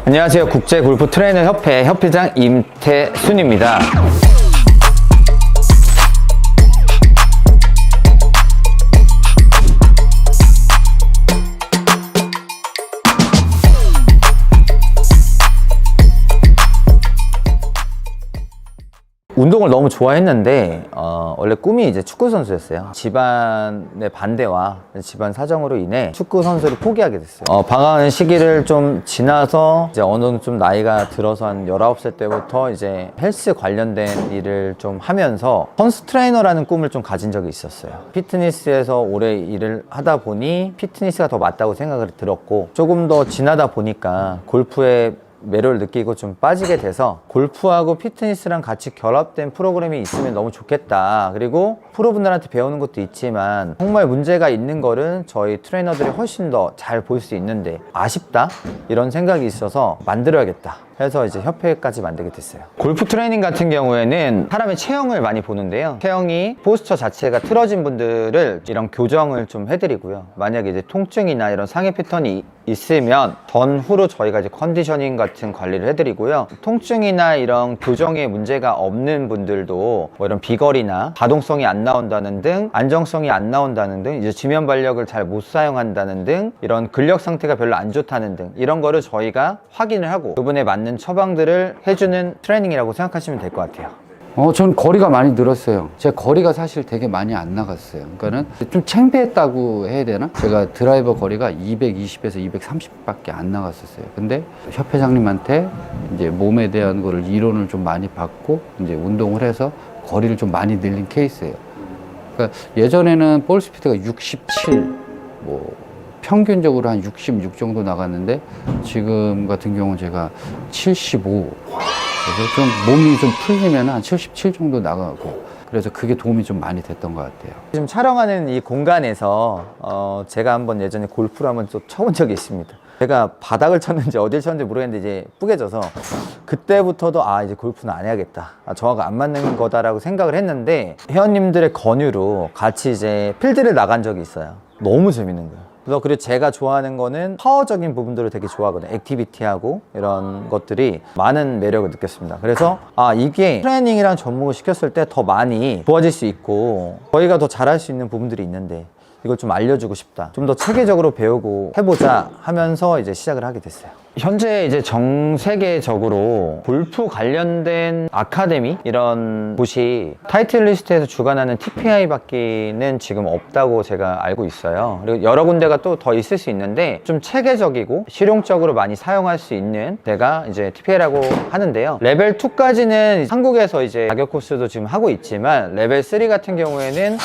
안녕하세요. 국제골프 트레이너 협회 협회장 임태순입니다. 운동을 너무 좋아했는데 원래 꿈이 이제 축구 선수였어요. 집안의 반대와 집안 사정으로 인해 축구 선수를 포기하게 됐어요. 방황하는 시기를 좀 지나서 이제 어느 정도 좀 나이가 들어서 한 19살 때부터 이제 헬스 관련된 일을 좀 하면서 선수 트레이너라는 꿈을 좀 가진 적이 있었어요. 피트니스에서 오래 일을 하다 보니 피트니스가 더 맞다고 생각을 들었고, 조금 더 지나다 보니까 골프에 매력을 느끼고 좀 빠지게 돼서 골프하고 피트니스랑 같이 결합된 프로그램이 있으면 너무 좋겠다. 그리고 프로분들한테 배우는 것도 있지만 정말 문제가 있는 거는 저희 트레이너들이 훨씬 더 잘 볼 수 있는데 아쉽다, 이런 생각이 있어서 만들어야겠다 해서 이제 협회까지 만들게 됐어요. 골프 트레이닝 같은 경우에는 사람의 체형을 많이 보는데요, 체형이 포스처 자체가 틀어진 분들을 이런 교정을 좀 해드리고요, 만약에 이제 통증이나 이런 상해 패턴이 있으면 전후로 저희가 이제 컨디셔닝 같은 관리를 해드리고요, 통증이나 이런 교정에 문제가 없는 분들도 뭐 이런 비거리나 가동성이 안 나온다는 등, 안정성이 안 나온다는 등, 이제 지면 발력을 잘 못 사용한다는 등, 이런 근력 상태가 별로 안 좋다는 등, 이런 거를 저희가 확인을 하고 그분에 맞는 처방들을 해주는 트레이닝이라고 생각하시면 될 것 같아요. 전 거리가 많이 늘었어요. 제 거리가 사실 되게 많이 안 나갔어요. 그러니까는 좀 창피했다고 해야 되나? 제가 드라이버 거리가 220에서 230밖에 안 나갔었어요. 근데 협회장님한테 이제 몸에 대한 거를 이론을 좀 많이 받고 이제 운동을 해서 거리를 좀 많이 늘린 케이스예요. 그러니까 예전에는 볼 스피드가 67, 평균적으로 한 66 정도 나갔는데 지금 같은 경우는 제가 75. 그래서 좀 몸이 좀 풀리면 한 77 정도 나가고, 그래서 그게 도움이 좀 많이 됐던 것 같아요. 지금 촬영하는 이 공간에서 제가 한번 예전에 골프를 한번 또 쳐본 적이 있습니다. 제가 바닥을 쳤는지 어딜 쳤는지 모르겠는데 이제 뿌개져서 그때부터도 이제 골프는 안 해야겠다, 저하고 안 맞는 거다라고 생각을 했는데, 회원님들의 권유로 같이 이제 필드를 나간 적이 있어요. 너무 재밌는 거예요. 그리고 제가 좋아하는 거는 파워적인 부분들을 되게 좋아하거든요. 액티비티하고 이런 것들이 많은 매력을 느꼈습니다. 그래서 이게 트레이닝이랑 접목을 시켰을 때 더 많이 좋아질 수 있고 저희가 더 잘할 수 있는 부분들이 있는데 이걸 좀 알려주고 싶다, 좀 더 체계적으로 배우고 해보자 하면서 이제 시작을 하게 됐어요. 현재 이제 전 세계적으로 골프 관련된 아카데미 이런 곳이 타이틀 리스트에서 주관하는 TPI 밖에는 지금 없다고 제가 알고 있어요. 그리고 여러 군데가 또 더 있을 수 있는데 좀 체계적이고 실용적으로 많이 사용할 수 있는 데가 이제 TPI라고 하는데요. 레벨 2까지는 한국에서 이제 자격 코스도 지금 하고 있지만 레벨 3 같은 경우에는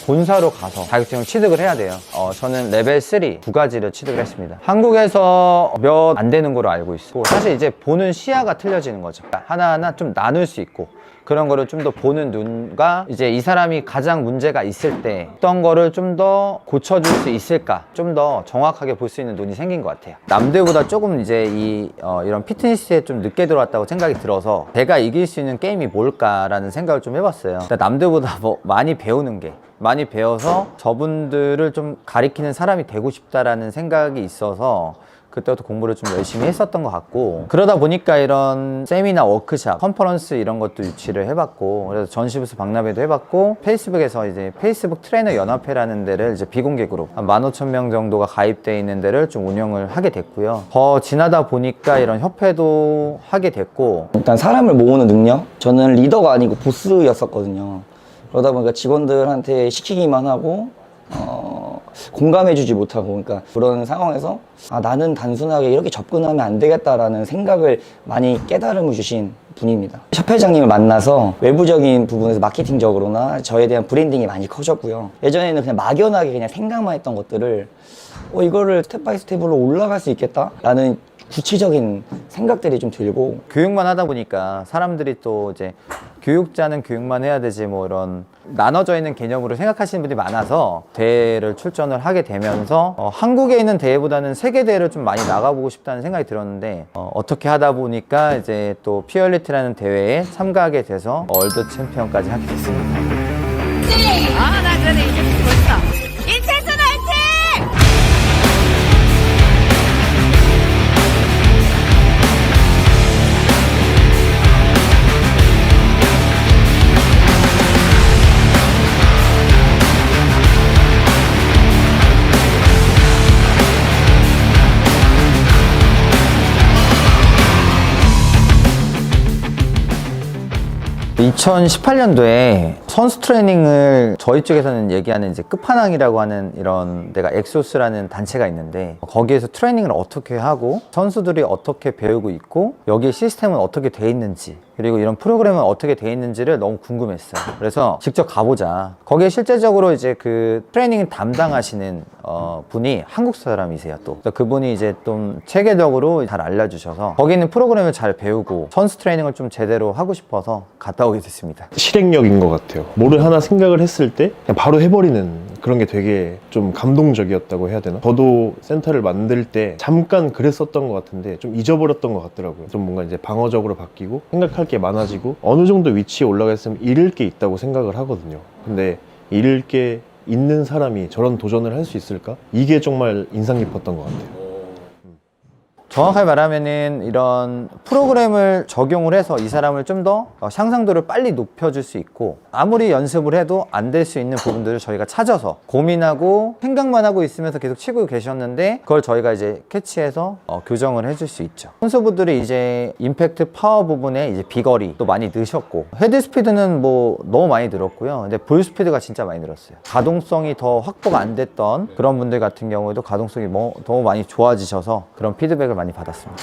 본사로 가서 자격증을 취득을 해야 돼요. 저는 레벨 3 두 가지를 취득을 했습니다. 한국에서 몇 안 되는 걸로 알고 있고, 사실 이제 보는 시야가 틀려지는 거죠. 하나하나 좀 나눌 수 있고 그런 거를 좀 더 보는 눈과, 이제 이 사람이 가장 문제가 있을 때 어떤 거를 좀 더 고쳐줄 수 있을까, 좀 더 정확하게 볼 수 있는 눈이 생긴 것 같아요. 남들보다 조금 이제 이런 피트니스에 좀 늦게 들어왔다고 생각이 들어서 제가 이길 수 있는 게임이 뭘까라는 생각을 좀 해봤어요. 남들보다 많이 배우는 게, 많이 배워서 저분들을 좀 가리키는 사람이 되고 싶다라는 생각이 있어서 그때부터 공부를 좀 열심히 했었던 것 같고, 그러다 보니까 이런 세미나, 워크샵, 컨퍼런스 이런 것도 유치를 해봤고, 그래서 전시부스 박람회도 해봤고, 페이스북에서 이제 페이스북 트레이너 연합회라는 데를 이제 비공개 그룹 한 15,000명 정도가 가입되어 있는 데를 좀 운영을 하게 됐고요. 더 지나다 보니까 이런 협회도 하게 됐고, 일단 사람을 모으는 능력? 저는 리더가 아니고 보스였었거든요. 그러다 보니까 직원들한테 시키기만 하고 공감해주지 못하고, 그러니까 그런 상황에서 나는 단순하게 이렇게 접근하면 안 되겠다라는 생각을 많이 깨달음을 주신 분입니다. 협회장님을 만나서 외부적인 부분에서 마케팅적으로나 저에 대한 브랜딩이 많이 커졌고요. 예전에는 그냥 막연하게 그냥 생각만 했던 것들을 이거를 스텝 바이 스텝으로 올라갈 수 있겠다라는 구체적인 생각들이 좀 들고, 교육만 하다 보니까 사람들이 또 이제 교육자는 교육만 해야 되지 뭐 이런 나눠져 있는 개념으로 생각하시는 분들이 많아서 대회를 출전을 하게 되면서 한국에 있는 대회보다는 세계 대회를 좀 많이 나가보고 싶다는 생각이 들었는데 어떻게 하다 보니까 이제 또 피어리티라는 대회에 참가하게 돼서 월드 챔피언까지 하게 됐습니다. 나 그래 이제 벌써 임태순 화이팅! 2018년도에 선수 트레이닝을 저희 쪽에서는 얘기하는 이제 끝판왕이라고 하는 이런 데가 엑소스라는 단체가 있는데, 거기에서 트레이닝을 어떻게 하고 선수들이 어떻게 배우고 있고 여기 시스템은 어떻게 돼 있는지, 그리고 이런 프로그램은 어떻게 돼 있는지를 너무 궁금했어요. 그래서 직접 가보자. 거기에 실제적으로 이제 그 트레이닝을 담당하시는 분이 한국 사람이세요. 또 그래서 그분이 이제 좀 체계적으로 잘 알려주셔서 거기 있는 프로그램을 잘 배우고 선수 트레이닝을 좀 제대로 하고 싶어서 갔다 오게 됐습니다. 실행력인 것 같아요. 뭐를 하나 생각을 했을 때 그냥 바로 해버리는 그런 게 되게 좀 감동적이었다고 해야 되나? 저도 센터를 만들 때 잠깐 그랬었던 것 같은데 좀 잊어버렸던 것 같더라고요. 좀 뭔가 이제 방어적으로 바뀌고 생각할 게 많아지고 어느 정도 위치에 올라가 있으면 잃을 게 있다고 생각을 하거든요. 근데 잃을 게 있는 사람이 저런 도전을 할 수 있을까? 이게 정말 인상 깊었던 것 같아요. 정확하게 말하면은 이런 프로그램을 적용을 해서 이 사람을 좀 더 상상도를 빨리 높여줄 수 있고, 아무리 연습을 해도 안 될 수 있는 부분들을 저희가 찾아서 고민하고 생각만 하고 있으면서 계속 치고 계셨는데, 그걸 저희가 이제 캐치해서 교정을 해줄 수 있죠. 선수분들이 이제 임팩트 파워 부분에 이제 비거리 또 많이 늘으셨고, 헤드 스피드는 뭐 너무 많이 늘었고요. 근데 볼 스피드가 진짜 많이 늘었어요. 가동성이 더 확보가 안 됐던 그런 분들 같은 경우에도 가동성이 너무 많이 좋아지셔서 그런 피드백을 많이 받았습니다.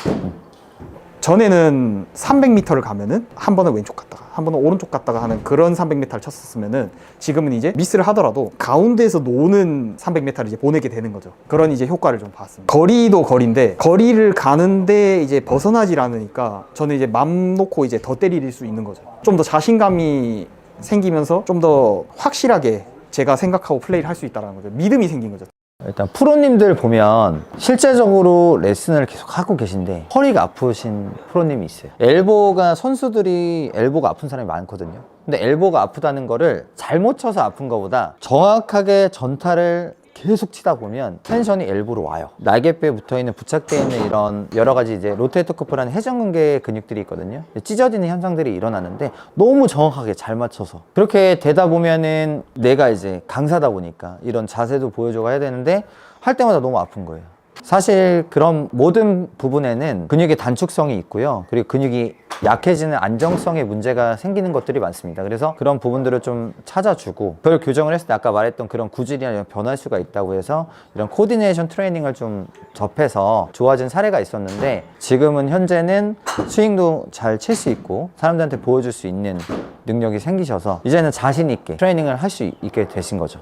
전에는 300m를 가면은 한 번은 왼쪽 갔다가 한 번은 오른쪽 갔다가 하는 그런 300m를 쳤었으면은, 지금은 이제 미스를 하더라도 가운데에서 노는 300m를 이제 보내게 되는 거죠. 그런 이제 효과를 좀 봤습니다. 거리도 거리인데 거리를 가는데 이제 벗어나질 않으니까 저는 이제 맘 놓고 이제 더 때릴 수 있는 거죠. 좀 더 자신감이 생기면서 좀 더 확실하게 제가 생각하고 플레이를 할 수 있다는 거죠. 믿음이 생긴 거죠. 일단 프로님들 보면 실제적으로 레슨을 계속 하고 계신데 허리가 아프신 프로님이 있어요. 엘보가, 선수들이 엘보가 아픈 사람이 많거든요. 근데 엘보가 아프다는 거를 잘못 쳐서 아픈 거보다 정확하게 전타를 계속 치다 보면 텐션이 엘보로 와요. 날개뼈에 붙어있는, 부착되어 있는 이런 여러 가지 이제 로테이터 커프라는 회전근개 근육들이 있거든요. 찢어지는 현상들이 일어나는데 너무 정확하게 잘 맞춰서 그렇게 되다 보면은 내가 이제 강사다 보니까 이런 자세도 보여줘야 해야 되는데 할 때마다 너무 아픈 거예요. 사실 그런 모든 부분에는 근육의 단축성이 있고요. 그리고 근육이 약해지는 안정성에 문제가 생기는 것들이 많습니다. 그래서 그런 부분들을 좀 찾아주고, 그걸 교정을 했을 때 아까 말했던 그런 구질이나 이런 변할 수가 있다고 해서 이런 코디네이션 트레이닝을 좀 접해서 좋아진 사례가 있었는데, 지금은 현재는 스윙도 잘 칠 수 있고 사람들한테 보여줄 수 있는 능력이 생기셔서 이제는 자신 있게 트레이닝을 할 수 있게 되신 거죠.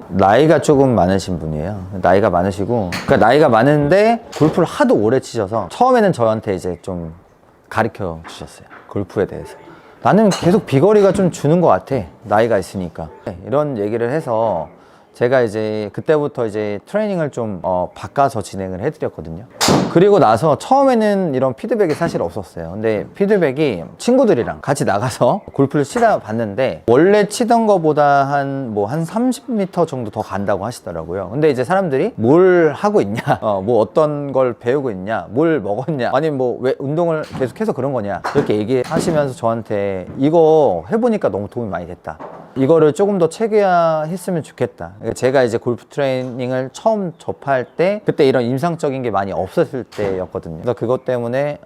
나이가 조금 많으신 분이에요. 나이가 많으시고, 그러니까 나이가 많은데 골프를 하도 오래 치셔서 처음에는 저한테 이제 좀 가르쳐 주셨어요. 골프에 대해서. 나는 계속 비거리가 좀 주는 것 같아. 나이가 있으니까. 이런 얘기를 해서 제가 이제 그때부터 이제 트레이닝을 좀 바꿔서 진행을 해드렸거든요. 그리고 나서 처음에는 이런 피드백이 사실 없었어요. 근데 피드백이 친구들이랑 같이 나가서 골프를 치다 봤는데 원래 치던 거보다 한 30m 정도 더 간다고 하시더라고요. 근데 이제 사람들이 뭘 하고 있냐, 뭐 어떤 걸 배우고 있냐, 뭘 먹었냐, 아니면 뭐 왜 운동을 계속해서 그런 거냐, 이렇게 얘기하시면서 저한테 이거 해보니까 너무 도움이 많이 됐다. 이거를 조금 더 체계화했으면 좋겠다. 제가 이제 골프 트레이닝을 처음 접할 때 그때 이런 임상적인 게 많이 없었을 때였거든요. 그래서 그것 때문에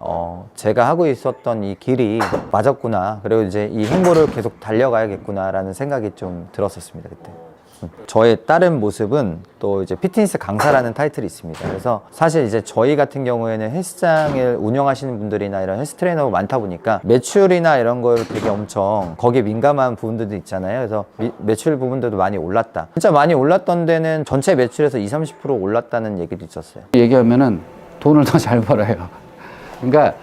제가 하고 있었던 이 길이 맞았구나, 그리고 이제 이 행보를 계속 달려가야겠구나 라는 생각이 좀 들었었습니다. 그때 저의 다른 모습은 또 이제 피트니스 강사라는 타이틀이 있습니다. 그래서 사실 이제 저희 같은 경우에는 헬스장을 운영하시는 분들이나 이런 헬스 트레이너가 많다 보니까 매출이나 이런 걸 되게 엄청 거기에 민감한 부분들도 있잖아요. 그래서 매출 부분들도 많이 올랐다. 진짜 많이 올랐던 데는 전체 매출에서 20-30% 올랐다는 얘기도 있었어요. 얘기하면은 돈을 더 잘 벌어요. 그러니까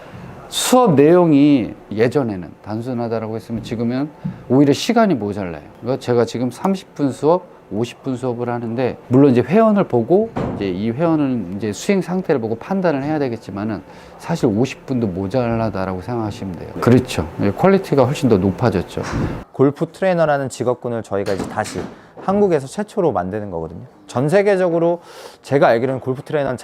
수업 내용이 예전에는 단순하다라고 했으면 지금은 오히려 시간이 모자라요. 그러니까 제가 지금 30분 수업, 50분 수업을 하는데, 물론 이제 회원을 보고 이제 이 회원은 이제 수행 상태를 보고 판단을 해야 되겠지만은 사실 50분도 모자라다라고 생각하시면 돼요. 그렇죠. 퀄리티가 훨씬 더 높아졌죠. 골프 트레이너라는 직업군을 저희가 이제 다시 한국에서 최초로 만드는 거거든요. 전 세계적으로 제가 알기로는 골프 트레이너는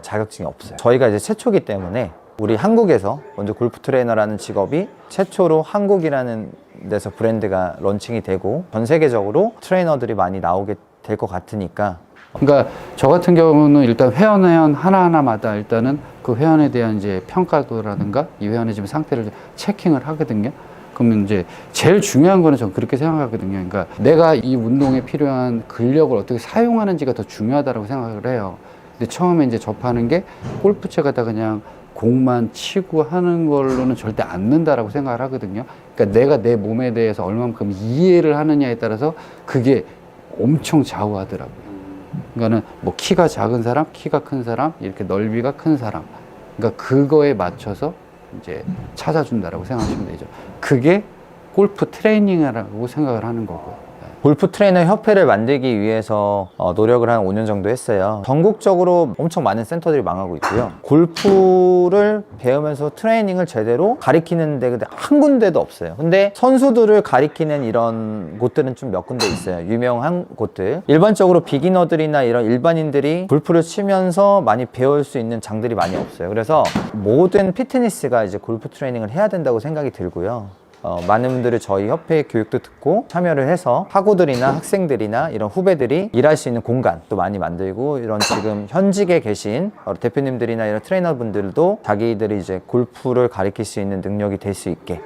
자격증이 없어요. 저희가 이제 최초기 때문에 우리 한국에서 먼저 골프 트레이너라는 직업이 최초로 한국이라는 데서 브랜드가 런칭이 되고 전 세계적으로 트레이너들이 많이 나오게 될 것 같으니까. 그러니까 저 같은 경우는 일단 회원 하나하나마다 일단은 그 회원에 대한 이제 평가도라든가 이 회원의 지금 상태를 체킹을 하거든요. 그러면 이제 제일 중요한 거는 전 그렇게 생각하거든요. 그러니까 내가 이 운동에 필요한 근력을 어떻게 사용하는지가 더 중요하다고 생각을 해요. 근데 처음에 이제 접하는 게 골프채가다 그냥 공만 치고 하는 걸로는 절대 안 는다라고 생각을 하거든요. 그러니까 내가 내 몸에 대해서 얼만큼 이해를 하느냐에 따라서 그게 엄청 좌우하더라고요. 그러니까는 뭐 키가 작은 사람, 키가 큰 사람, 이렇게 넓이가 큰 사람. 그러니까 그거에 맞춰서 이제 찾아준다라고 생각하시면 되죠. 그게 골프 트레이닝이라고 생각을 하는 거고요. 골프 트레이너 협회를 만들기 위해서 노력을 한 5년 정도 했어요. 전국적으로 엄청 많은 센터들이 망하고 있고요. 골프를 배우면서 트레이닝을 제대로 가리키는 데 한 군데도 없어요. 근데 선수들을 가리키는 이런 곳들은 좀 몇 군데 있어요. 유명한 곳들. 일반적으로 비기너들이나 이런 일반인들이 골프를 치면서 많이 배울 수 있는 장들이 많이 없어요. 그래서 모든 피트니스가 이제 골프 트레이닝을 해야 된다고 생각이 들고요. 많은 분들이 저희 협회 교육도 듣고 참여를 해서 학우들이나 학생들이나 이런 후배들이 일할 수 있는 공간도 많이 만들고, 이런 지금 현직에 계신 대표님들이나 이런 트레이너분들도 자기들이 이제 골프를 가르칠 수 있는 능력이 될 수 있게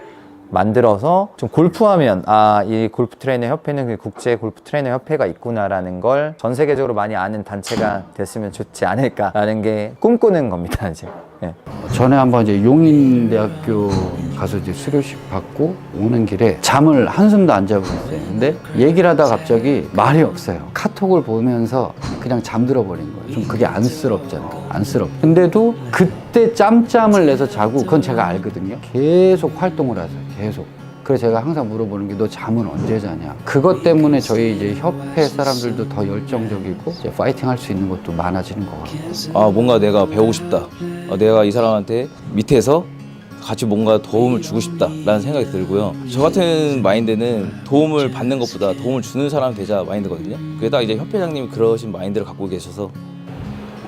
만들어서, 좀 골프하면 이 골프 트레이너 협회는 국제 골프 트레이너 협회가 있구나라는 걸 전 세계적으로 많이 아는 단체가 됐으면 좋지 않을까라는 게 꿈꾸는 겁니다, 이제. 예. 전에 한번 이제 용인대학교 가서 이제 수료식 받고 오는 길에 잠을 한숨도 안 자고 있어요. 근데 얘기를 하다가 갑자기 말이 없어요. 카톡을 보면서 그냥 잠들어 버린 거예요. 좀 그게 안쓰럽잖아요. 안쓰럽. 근데도 그때 짬짬을 내서 자고, 그건 제가 알거든요. 계속 활동을 하세요. 계속. 그래서 제가 항상 물어보는 게 너 잠은 언제 자냐. 그것 때문에 저희 이제 협회 사람들도 더 열정적이고 이제 파이팅 할 수 있는 것도 많아지는 것 같아요. 뭔가 내가 배우고 싶다. 내가 이 사람한테 밑에서 같이 뭔가 도움을 주고 싶다라는 생각이 들고요. 저 같은 마인드는 도움을 받는 것보다 도움을 주는 사람 되자 마인드거든요. 게다가 이제 협회장님이 그러신 마인드를 갖고 계셔서.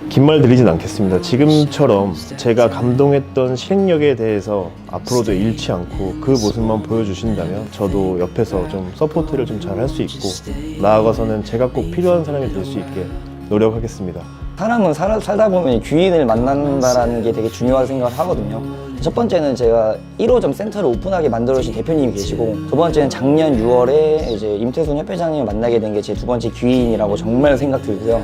긴 말 드리진 않겠습니다. 지금처럼 제가 감동했던 실행력에 대해서 앞으로도 잃지 않고 그 모습만 보여주신다면 저도 옆에서 좀 서포트를 좀 잘 할 수 있고, 나아가서는 제가 꼭 필요한 사람이 될 수 있게 노력하겠습니다. 사람은 살다 보면 귀인을 만난다라는 게 되게 중요하다고 생각을 하거든요. 첫 번째는 제가 1호점 센터를 오픈하게 만들어주신 대표님이 계시고, 두 번째는 작년 6월에 이제 임태순 협회장님을 만나게 된 게 제 두 번째 귀인이라고 정말 생각 들고요.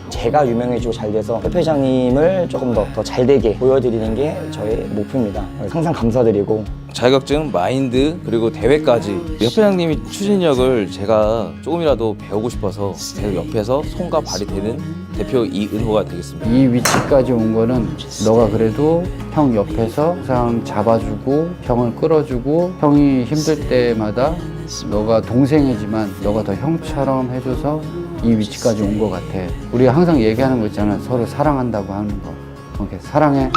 제가 유명해지고 잘 돼서 협회장님을 조금 더 잘 되게 보여드리는 게 저의 목표입니다. 항상 감사드리고, 자격증, 마인드, 그리고 대회까지 협회장님이 추진력을 제가 조금이라도 배우고 싶어서 계속 옆에서 손과 발이 되는 대표 이은호가 되겠습니다. 이 위치까지 온 거는 너가 그래도 형 옆에서 항상 잡아주고 형을 끌어주고, 형이 힘들 때마다 너가 동생이지만 너가 더 형처럼 해줘서 이 위치까지 온 것 같아. 우리가 항상 얘기하는 거 있잖아. 서로 사랑한다고 하는 거. 이렇게 사랑해.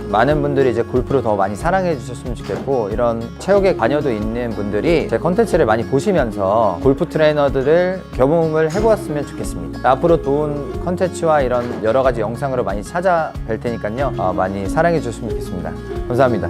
많은 분들이 이제 골프를 더 많이 사랑해 주셨으면 좋겠고, 이런 체육에 관여도 있는 분들이 제 컨텐츠를 많이 보시면서 골프 트레이너들을 경험을 해보았으면 좋겠습니다. 앞으로 좋은 컨텐츠와 이런 여러 가지 영상으로 많이 찾아뵐 테니까요. 많이 사랑해 주셨으면 좋겠습니다. 감사합니다.